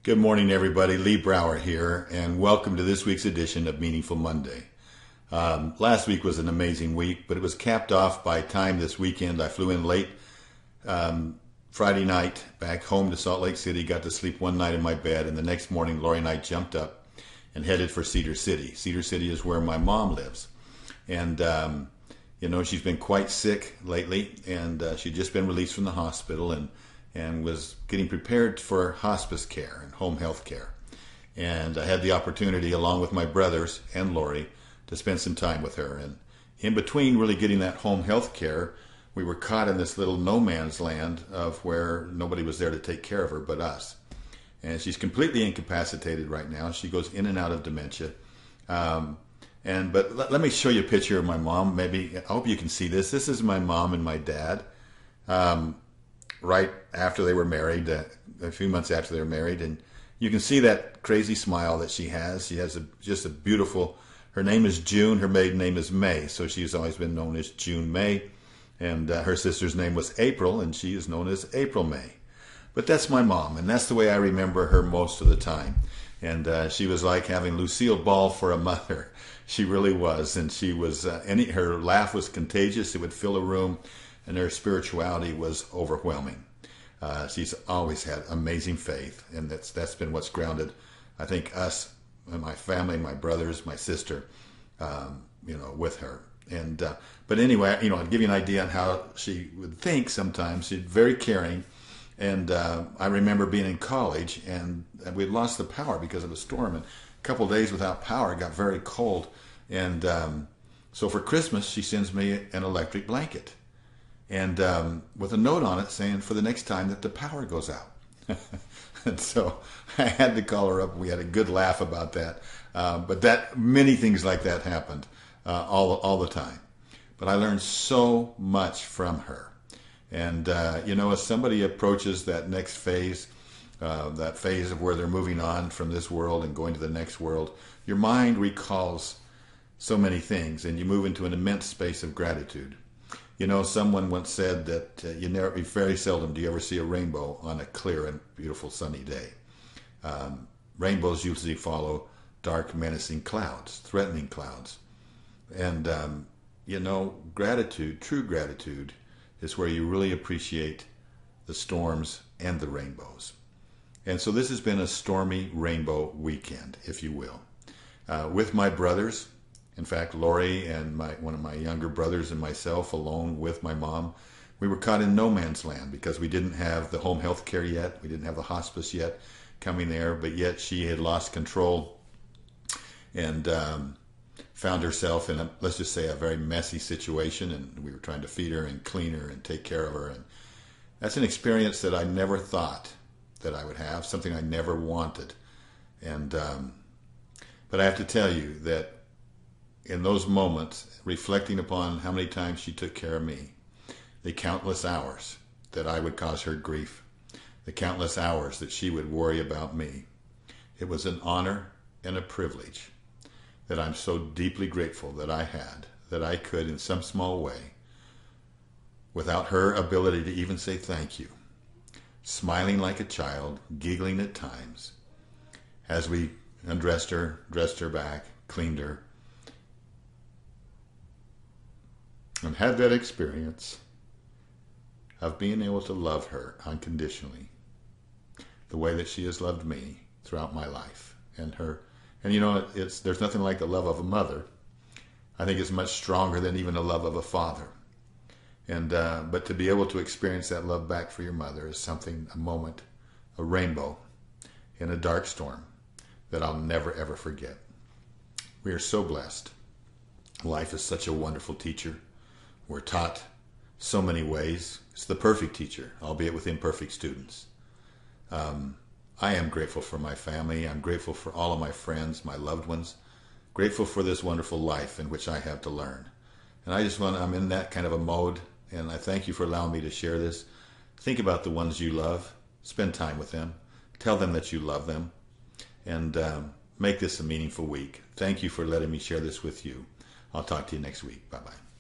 Good morning, everybody. Lee Brower here, and welcome to this week's edition of Meaningful Monday. Last week was an amazing week, but it was capped off by time this weekend. I flew in late Friday night back home to Salt Lake City, got to sleep one night in my bed, and the next morning Lori and I jumped up and headed for Cedar City. Cedar City is where my mom lives. And, she's been quite sick lately, and she'd just been released from the hospital and was getting prepared for hospice care and home health care. And I had the opportunity, along with my brothers and Lori, to spend some time with her. And in between really getting that home health care, we were caught in this little no man's land of where nobody was there to take care of her but us. And she's completely incapacitated right now. She goes in and out of dementia. But let me show you a picture of my mom. Maybe, I hope you can see this. This is my mom and my dad. Right after they were married, a few months after they were married, and you can see that crazy smile that she has. She has just a beautiful, her name is June, her maiden name is May, so she's always been known as June May, and her sister's name was April, and she is known as April May. But that's my mom, and that's the way I remember her most of the time. And she was like having Lucille Ball for a mother. She really was, and she was, her laugh was contagious. It would fill a room, and her spirituality was overwhelming. She's always had amazing faith, and that's been what's grounded, I think, us, my family, my brothers, my sister, with her. And but anyway, I'd give you an idea on how she would think sometimes. She's very caring, and I remember being in college, and we'd lost the power because of a storm, and a couple of days without power. It got very cold, and so for Christmas, she sends me an electric blanket. And with a note on it saying for the next time that the power goes out. And so I had to call her up. We had a good laugh about that. But many things like that happened all the time. But I learned so much from her. And, as somebody approaches that next phase, that phase of where they're moving on from this world and going to the next world, your mind recalls so many things, and you move into an immense space of gratitude. Someone once said that very seldom do you ever see a rainbow on a clear and beautiful sunny day. Rainbows usually follow dark, menacing clouds, threatening clouds. And, gratitude, true gratitude, is where you really appreciate the storms and the rainbows. And so this has been a stormy rainbow weekend, if you will. With my brothers, in fact, Lori and one of my younger brothers and myself, alone with my mom, we were caught in no man's land because we didn't have the home health care yet. We didn't have the hospice yet coming there, but yet she had lost control and found herself in let's just say, a very messy situation, and we were trying to feed her and clean her and take care of her. And that's an experience that I never thought that I would have, something I never wanted. And but I have to tell you that in those moments, reflecting upon how many times she took care of me, the countless hours that I would cause her grief, the countless hours that she would worry about me, it was an honor and a privilege that I'm so deeply grateful that I had, that I could in some small way, without her ability to even say thank you, smiling like a child, giggling at times, as we undressed her, dressed her back, cleaned her, and had that experience of being able to love her unconditionally, the way that she has loved me throughout my life. And there's nothing like the love of a mother. I think it's much stronger than even the love of a father. And but to be able to experience that love back for your mother is something, a moment, a rainbow in a dark storm that I'll never ever forget. We are so blessed. Life is such a wonderful teacher. We're taught so many ways. It's the perfect teacher, albeit with imperfect students. I am grateful for my family. I'm grateful for all of my friends, my loved ones. Grateful for this wonderful life in which I have to learn. And I'm in that kind of a mode, and I thank you for allowing me to share this. Think about the ones you love. Spend time with them. Tell them that you love them. And make this a meaningful week. Thank you for letting me share this with you. I'll talk to you next week. Bye-bye.